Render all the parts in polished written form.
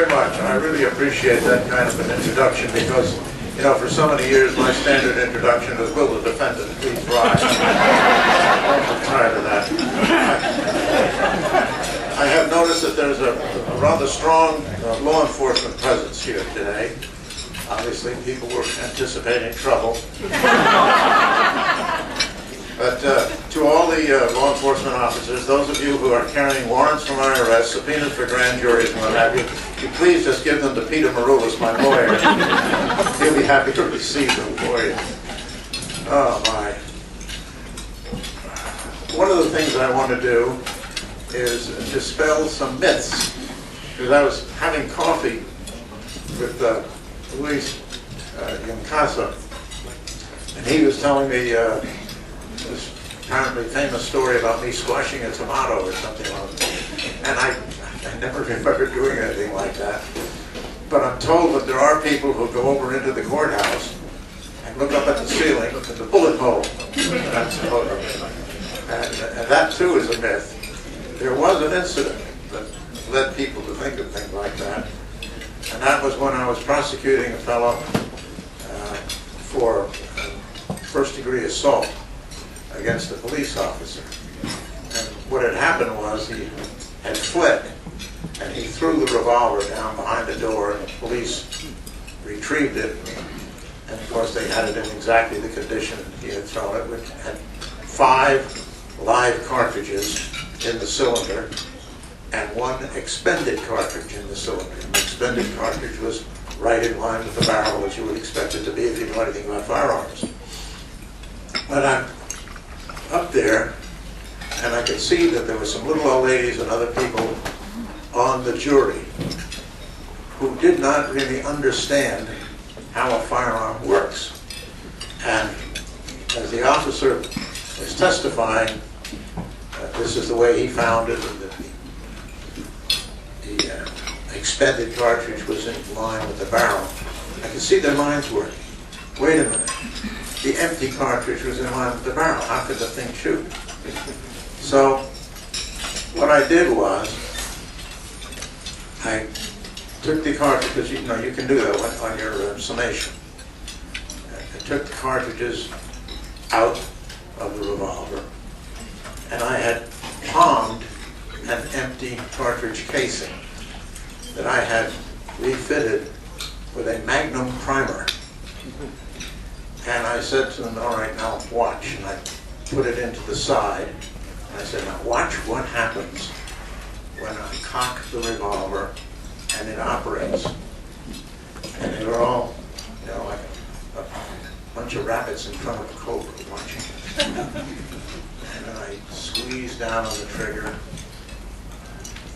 very much. I really appreciate that kind of an introduction because, you know, for so many years my standard introduction is, will the defendant please rise? I'm tired of that. I have noticed that there's a rather strong law enforcement presence here today. Obviously, people were anticipating trouble. But to all the law enforcement officers, those of you who are carrying warrants for my arrest, subpoenas for grand juries and what have you, please just give them to Peter Maroulis, my lawyer. He'll be happy to receive them for you. Oh, my. One of the things I want to do is dispel some myths. Because I was having coffee with Luis Yoncasa, and he was telling me this apparently famous story about me squashing a tomato or something like that. And I never remember doing anything like that. But I'm told that there are people who go over into the courthouse and look up at the ceiling at the bullet hole. And that too is a myth. There was an incident that led people to think of things like that. And that was when I was prosecuting a fellow for first-degree assault against a police officer. And what had happened was he had fled, and he threw the revolver down behind the door, and the police retrieved it. And of course they had it in exactly the condition he had thrown it, which had 5 live cartridges in the cylinder and 1 expended cartridge in the cylinder. And the expended cartridge was right in line with the barrel as you would expect it to be if you know anything about firearms. But I'm up there, and I could see that there were some little old ladies and other people on the jury who did not really understand how a firearm works. And as the officer was testifying, this is the way he found it, that the expended cartridge was in line with the barrel. I could see their minds working. Wait a minute. The empty cartridge was in line with the barrel. How could the thing shoot? So what I did was I took the cartridge, because you know you can do that on your summation. I took the cartridges out of the revolver, and I had palmed an empty cartridge casing that I had refitted with a Magnum primer. And I said to them, all right, now watch. And I put it into the side. And I said, now watch what happens when I cock the revolver and it operates. And they were all, you know, like a bunch of rabbits in front of a cobra watching. And then I squeezed down on the trigger.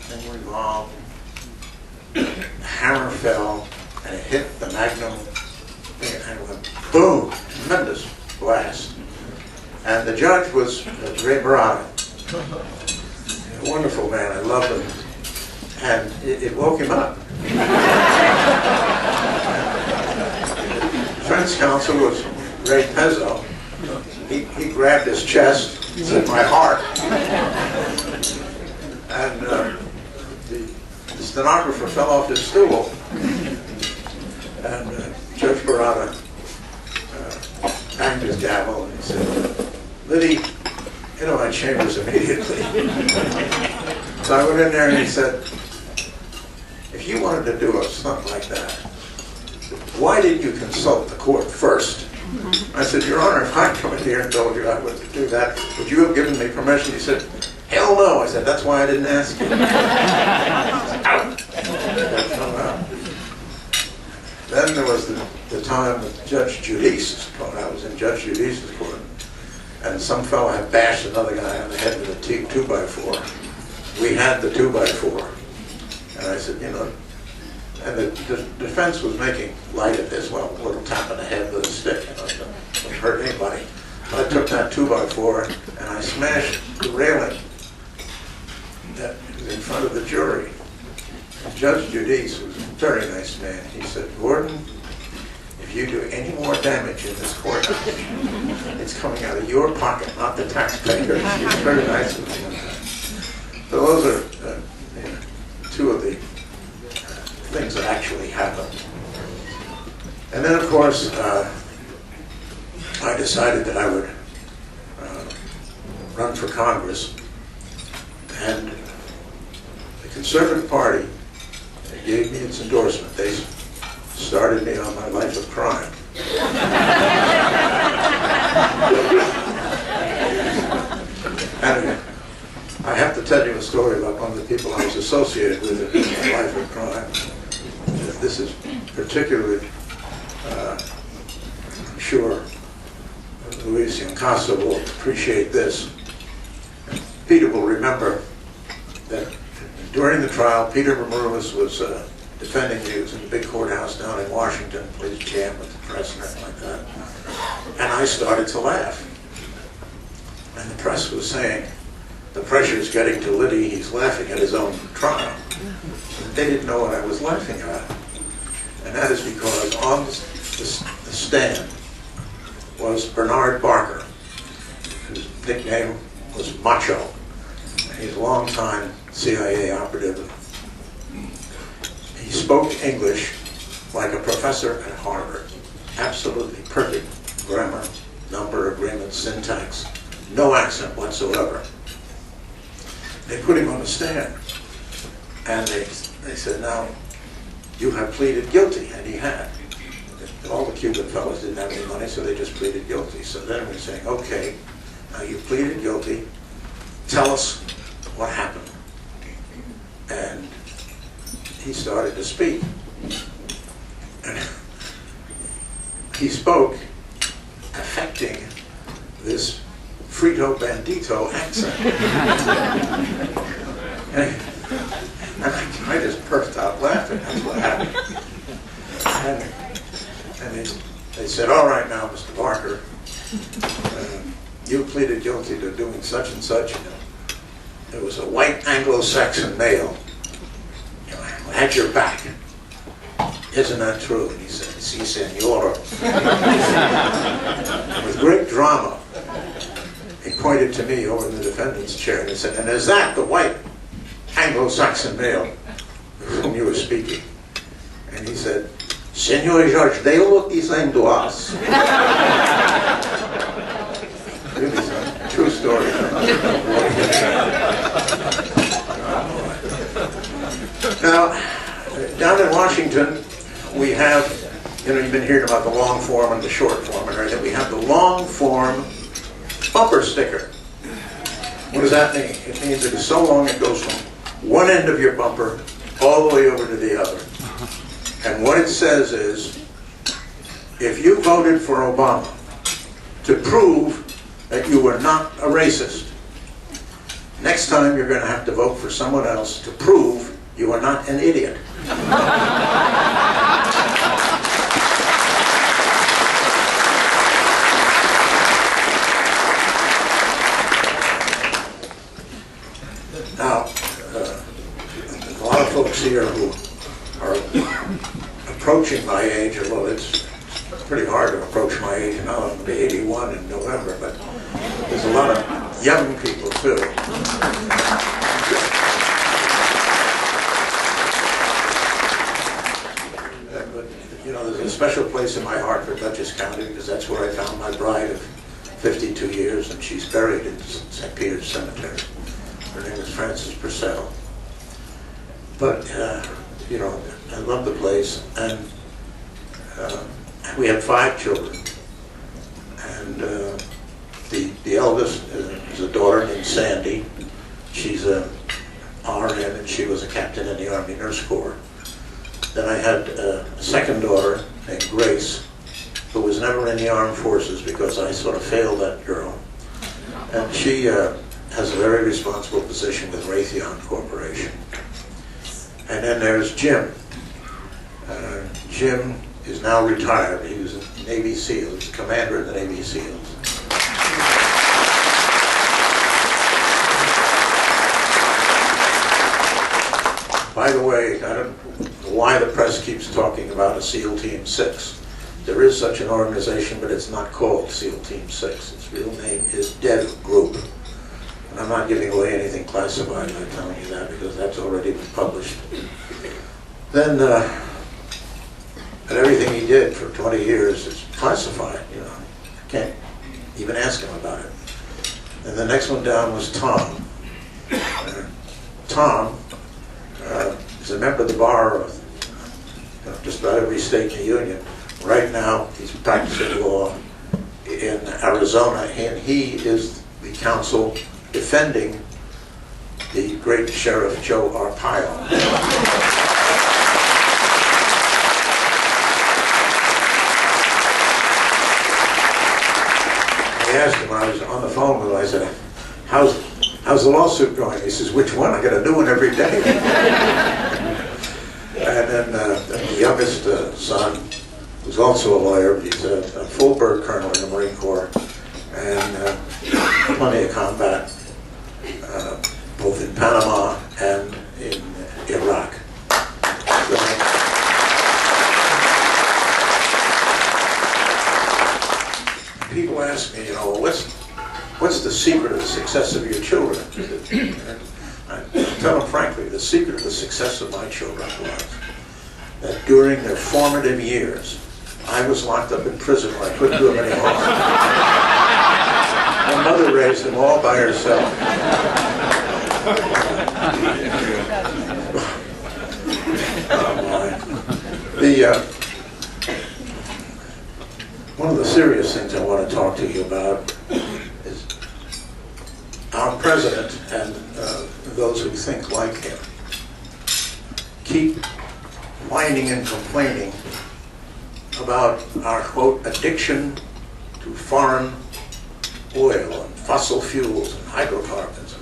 Thing revolved. The hammer fell, and it hit the Magnum thing, and it went boom, tremendous blast. And the judge was Ray Barada, a wonderful man, I loved him, and it woke him up. Defense counsel was Ray Pezzo. He grabbed his chest, said, my heart. And the stenographer fell off his stool, and Judge Barada banged his gavel and he said, Liddy, into my chambers immediately. So I went in there and he said, if you wanted to do something like that, why didn't you consult the court first? I said, Your Honor, if I come in here and told you I would do that, would you have given me permission? He said, hell no. I said, that's why I didn't ask you. Out. Then there was the time with Judge Judice's court. I was in Judge Judice's court, and some fellow had bashed another guy on the head with a 2x4. We had the 2x4. And I said, you know, and the defense was making light of this, well, a little tap on the head with a stick, you know, it wouldn't hurt anybody. But I took that 2x4 and I smashed the railing that was in front of the jury. And Judge Judice was a very nice man. He said, Gordon, if you do any more damage in this courthouse, it's coming out of your pocket, not the taxpayers. He was very nice of me. So those are two of the things then, of course, I decided that I would run for Congress, and the Conservative Party gave me its endorsement. They started me on my life of crime. And I have to tell you a story about one of the people I was associated with in my life of crime. This is particularly, I'm sure Luis Yancasa will appreciate this. Peter will remember that during the trial, Peter Maroulis was defending me. He was in the big courthouse down in Washington, played jam with the press and everything like that. And I started to laugh. And the press was saying, the pressure's getting to Liddy, he's laughing at his own trial. But they didn't know what I was laughing at. And that is because on the stand was Bernard Barker, whose nickname was Macho. He's a long-time CIA operative. He spoke English like a professor at Harvard. Absolutely perfect grammar, number agreement, syntax, no accent whatsoever. They put him on the stand, and they said, now, you have pleaded guilty, and he had. All the Cuban fellows didn't have any money, so they just pleaded guilty. So then we're saying, okay, now you pleaded guilty, tell us what happened. And he started to speak. And he spoke affecting this Frito Bandito accent. and I just burst out laughing. That's what happened. And they said, all right now, Mr. Barker, you pleaded guilty to doing such and such. It was a white Anglo-Saxon male, had your back. Isn't that true? And he said, si, senor. And with great drama, he pointed to me over in the defendant's chair and he said, and is that the white Anglo-Saxon male with whom you were speaking? And he said, Senor George, they look the same to us. Really, it's a true story. Now, down in Washington, we have, you've been hearing about the long form and the short form, and everything. We have the long form bumper sticker. What does that mean? It means it is so long it goes from one end of your bumper all the way over to the other. And what it says is, if you voted for Obama to prove that you were not a racist, next time you're going to have to vote for someone else to prove you are not an idiot. Now, a lot of folks here who are approaching my age, although it's pretty hard to approach my age now. I'm going to be 81 in November, but there's a lot of young people too. There's a special place in my heart for Duchess County because that's where I found my bride of 52 years, and she's buried in St. Peter's Cemetery. Her name is Frances Purcell. But, I love the place, and we have 5 children. And the eldest is a daughter named Sandy. She's a RN, and she was a captain in the Army Nurse Corps. Then I had a second daughter named Grace, who was never in the armed forces because I sort of failed that girl. And she has a very responsible position with Raytheon Corporation. And then there's Jim. Jim is now retired. He was a Navy SEAL. He was commander of the Navy SEALs. By the way, I don't know why the press keeps talking about a SEAL Team 6. There is such an organization, but it's not called SEAL Team 6. Its real name is Dev Group. And I'm not giving away anything classified by telling you that because that's already been published. Then But everything he did for 20 years is classified, you know. I can't even ask him about it. And the next one down was Tom. Tom is a member of the bar of just about every state in the union. Right now, he's practicing law in Arizona, and he is the counsel defending the great Sheriff Joe Arpaio. I asked him, I was on the phone with him, I said, how's the lawsuit going? He says, which one? I got a new one every day. And then the youngest son, who's also a lawyer, he's a full bird colonel in the Marine Corps, and plenty of combat, both in Panama and in Iraq. People ask me, you know, what's the secret of the success of your children? And I tell them frankly, the secret of the success of my children was that during their formative years, I was locked up in prison where I couldn't do them any harm. My mother raised them all by herself. One of the serious things I want to talk to you about is our president and those who think like him keep whining and complaining about our, quote, addiction to foreign oil and fossil fuels and hydrocarbons,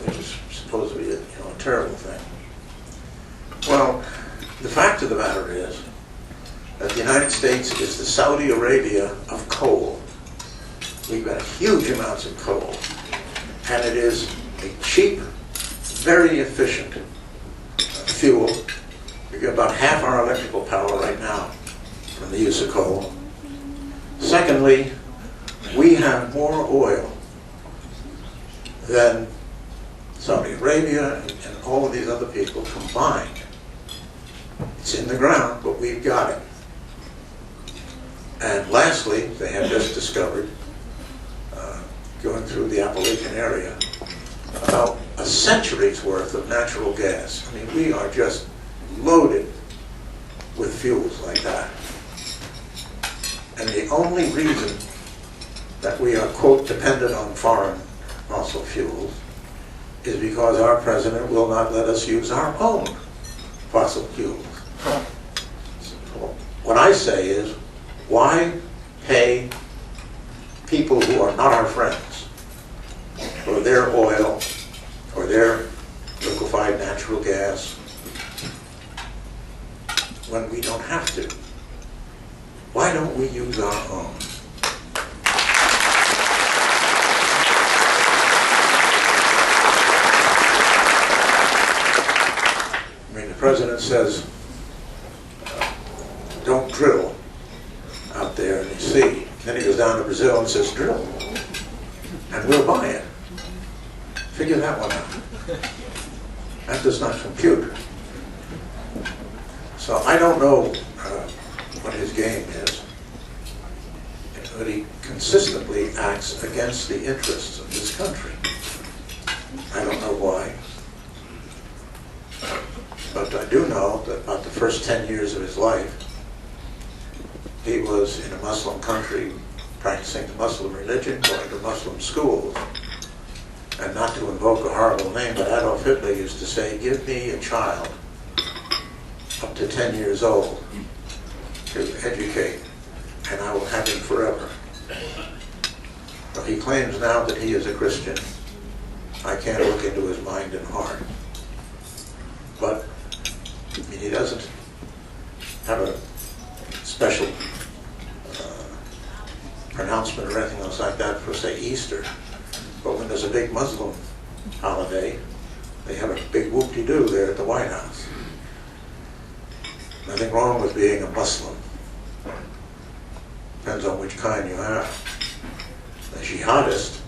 which is supposed to be a terrible thing. Well, the fact of the matter is that the United States is the Saudi Arabia of coal. We've got huge amounts of coal, and it is a cheap, very efficient fuel. We get about half our electrical power right now from the use of coal. Secondly, we have more oil than Saudi Arabia and all of these other people combined. It's in the ground, but we've got it. And lastly, they have just discovered, going through the Appalachian area, about a century's worth of natural gas. I mean, we are just loaded with fuels like that. And the only reason that we are, quote, dependent on foreign fossil fuels is because our president will not let us use our own fossil fuels. So what I say is, why pay people who are not our friends for their oil, for their liquefied natural gas, when we don't have to? Why don't we use our own? I mean, the president says, don't drill out there in the sea. Then he goes down to Brazil and says, drill. And we'll buy it. Figure that one out. That does not compute. So I don't know what his game is, but he consistently acts against the interests of this country. I don't know why. But I do know that about the first 10 years of his life, he was in a Muslim country practicing the Muslim religion, going to Muslim schools. And not to invoke a horrible name, but Adolf Hitler used to say, give me a child up to 10 years old to educate, and I will have him forever. Well, he claims now that he is a Christian. I can't look into his mind and heart. But I mean, he doesn't have a special pronouncement or anything else like that for, say, Easter. But when there's a big Muslim holiday, they have a big whoop-de-doo there at the White House. Nothing wrong with being a Muslim. Depends on which kind you have. A jihadist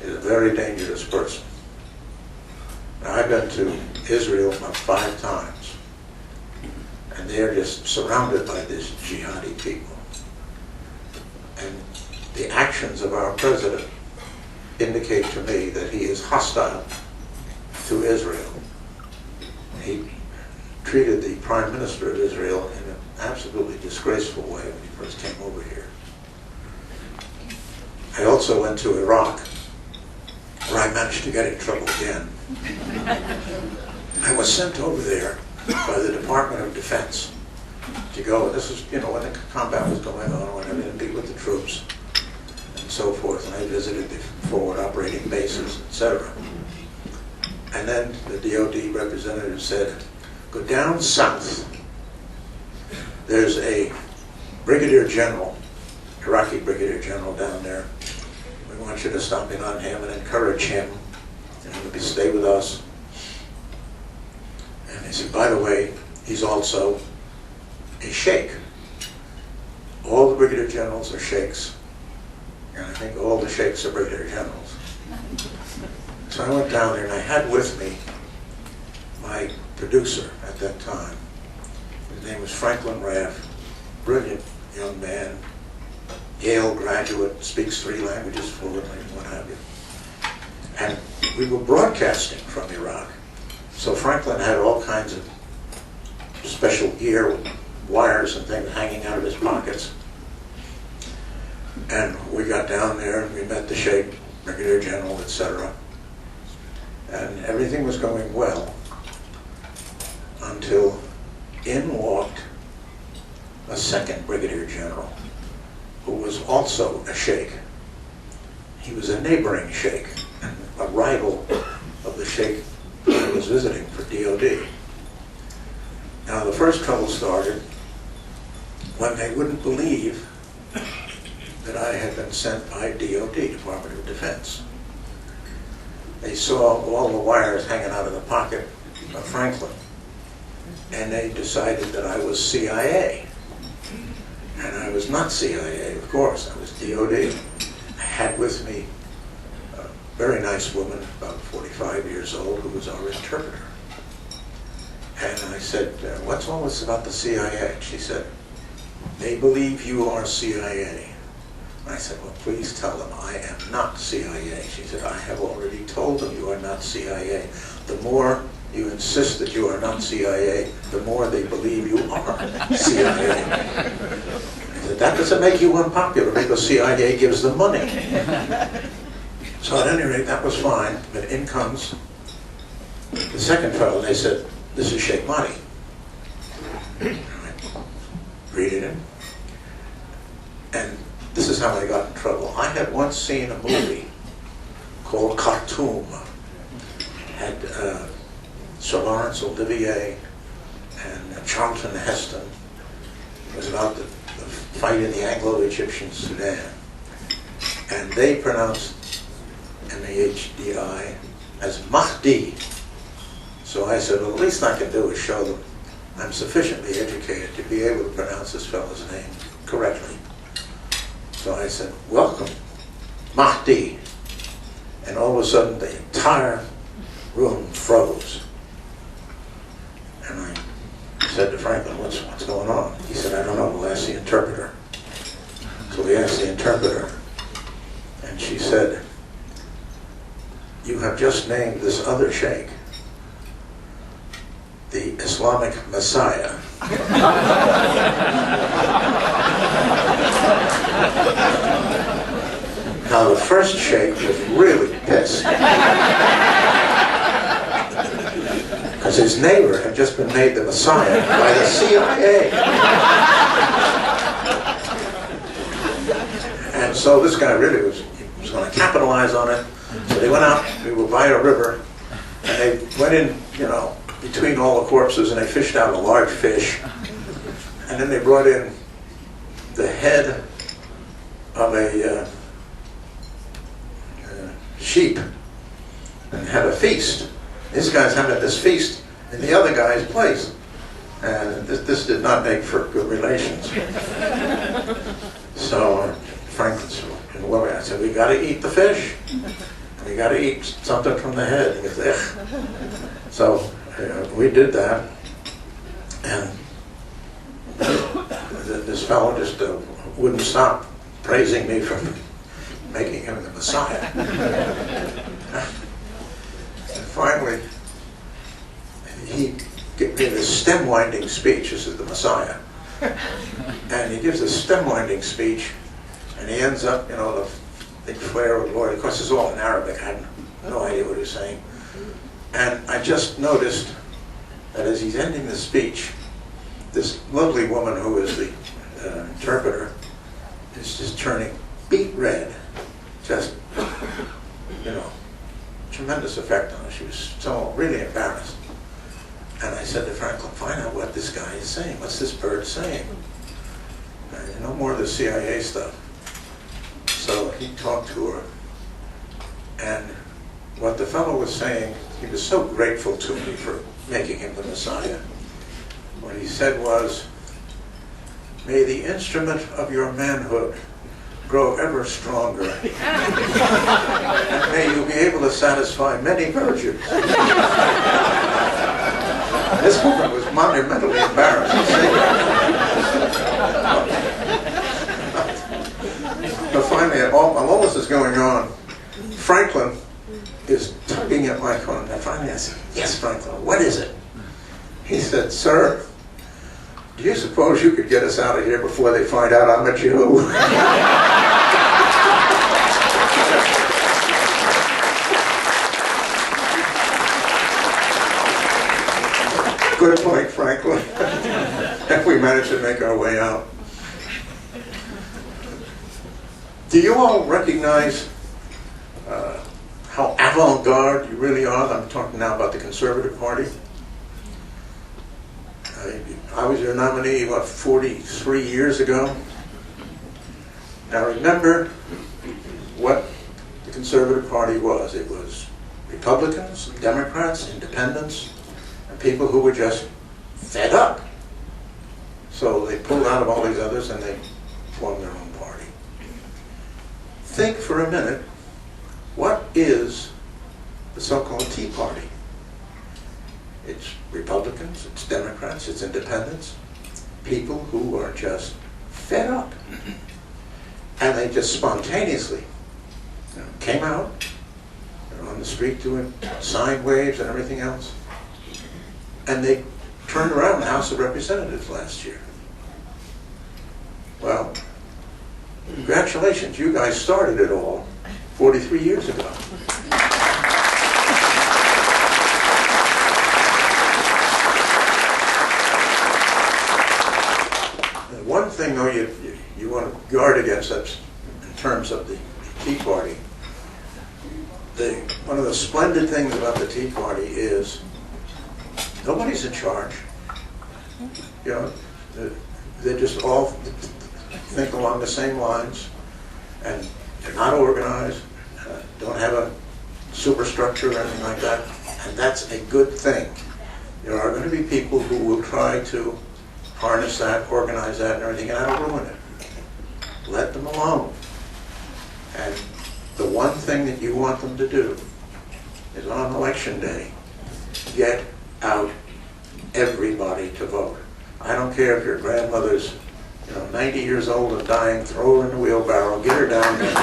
is a very dangerous person. Now, I've been to Israel about 5 times. And and they're just surrounded by these jihadi people. And the actions of our president indicate to me that he is hostile to Israel. He treated the Prime Minister of Israel in an absolutely disgraceful way when he first came over here. I also went to Iraq, where I managed to get in trouble again. I was sent over there by the Department of Defense to go, and this was, when the combat was going on, I went in and meet with the troops and so forth, and I visited the forward operating bases, etc. And then the DOD representative said, go down south. There's a brigadier general, Iraqi brigadier general down there. We want you to stop in on him and encourage him, maybe stay with us. And he said, by the way, he's also a sheikh. All the brigadier generals are sheikhs, and I think all the sheikhs are brigadier generals. So I went down there, and I had with me my producer at that time. His name was Franklin Raff, brilliant young man, Yale graduate, speaks 3 languages fluently, what have you. And we were broadcasting from Iraq. So Franklin had all kinds of special gear with wires and things hanging out of his pockets. And we got down there and we met the Sheikh, Brigadier General, etc. And everything was going well until in walked a second Brigadier General who was also a Sheikh. He was a neighboring Sheikh, a rival of the Sheikh I was visiting for DOD. Now the first trouble started when they wouldn't believe that I had been sent by DOD, Department of Defense. They saw all the wires hanging out of the pocket of Franklin, and they decided that I was CIA. And I was not CIA, of course, I was DOD. I had with me a very nice woman, about 45 years old, who was our interpreter. And I said, what's all this about the CIA? She said, they believe you are CIA. I said, well, please tell them I am not CIA. She said, I have already told them you are not CIA. The more you insist that you are not CIA, the more they believe you are CIA. I said, that doesn't make you unpopular because CIA gives them money. So at any rate, that was fine, but in comes the second fellow. They said, this is Sheikh Mahdi. I greeted him. And this is how I got in trouble. I had once seen a movie called Khartoum. Had Sir Laurence Olivier and Charlton Heston. It was about the fight in the Anglo-Egyptian Sudan. And they pronounced M-A-H-D-I as Mahdi. So I said, well, the least I can do is show them I'm sufficiently educated to be able to pronounce this fellow's name correctly. So I said, welcome, Mahdi. And all of a sudden, the entire room froze. And I said to Franklin, what's going on? He said, I don't know, we'll ask the interpreter. So we asked the interpreter, and she said, you have just named this other sheikh the Islamic Messiah. Now the first sheikh was really pissed because his neighbor had just been made the Messiah by the CIA. And so this guy really was going to capitalize on it. So they went out, we were by a river, and they went in, between all the corpses, and they fished out a large fish. And then they brought in the head of a sheep and had a feast. This guy's having this feast in the other guy's place. And this did not make for good relations. So Franklin said, I said, we got to eat the fish. We got to eat something from the head. He goes, so we did that. And this fellow just wouldn't stop praising me for making him the Messiah. And finally, he gave a stem-winding speech. This is the Messiah. And he gives a stem-winding speech, and he ends up, the big flare of glory. Of course, it's all in Arabic. I had no idea what he was saying. And I just noticed that as he's ending the speech, this lovely woman who is the interpreter is just turning beet red. Just, tremendous effect on her. She was so really embarrassed. And I said to Franklin, find out what this guy is saying. What's this bird saying? No more of the CIA stuff. So he talked to her. And what the fellow was saying, he was so grateful to me for making him the Messiah. What he said was, may the instrument of your manhood grow ever stronger. And may you be able to satisfy many virgins. This woman was monumentally embarrassed. But finally, while all this is going on, Franklin is tugging at my coat. And finally I said, yes, Franklin, what is it? He said, sir, do you suppose you could get us out of here before they find out I'm a Jew? Good point, Franklin. And we managed to make our way out. Do you all recognize how avant-garde you really are? I'm talking now about the Conservative Party. I was your nominee, 43 years ago? Now remember what the Conservative Party was. It was Republicans, Democrats, Independents, and people who were just fed up. So they pulled out of all these others and they formed their own party. Think for a minute, what is the so-called Tea Party? It's Republicans, it's Democrats, it's Independents, people who are just fed up. And they just spontaneously came out, they're on the street doing sign waves and everything else, and they turned around the House of Representatives last year. Well, congratulations, you guys started it all 43 years ago. One thing, though, you want to guard against that in terms of the Tea Party. One of the splendid things about the Tea Party is nobody's in charge. They just all think along the same lines, and they're not organized, don't have a superstructure or anything like that, and that's a good thing. There are going to be people who will try to harness that, organize that, and everything, and that'll ruin it. Let them alone. And the one thing that you want them to do is on election day, get out everybody to vote. I don't care if your grandmother's 90 years old and dying, throw her in the wheelbarrow, get her down there.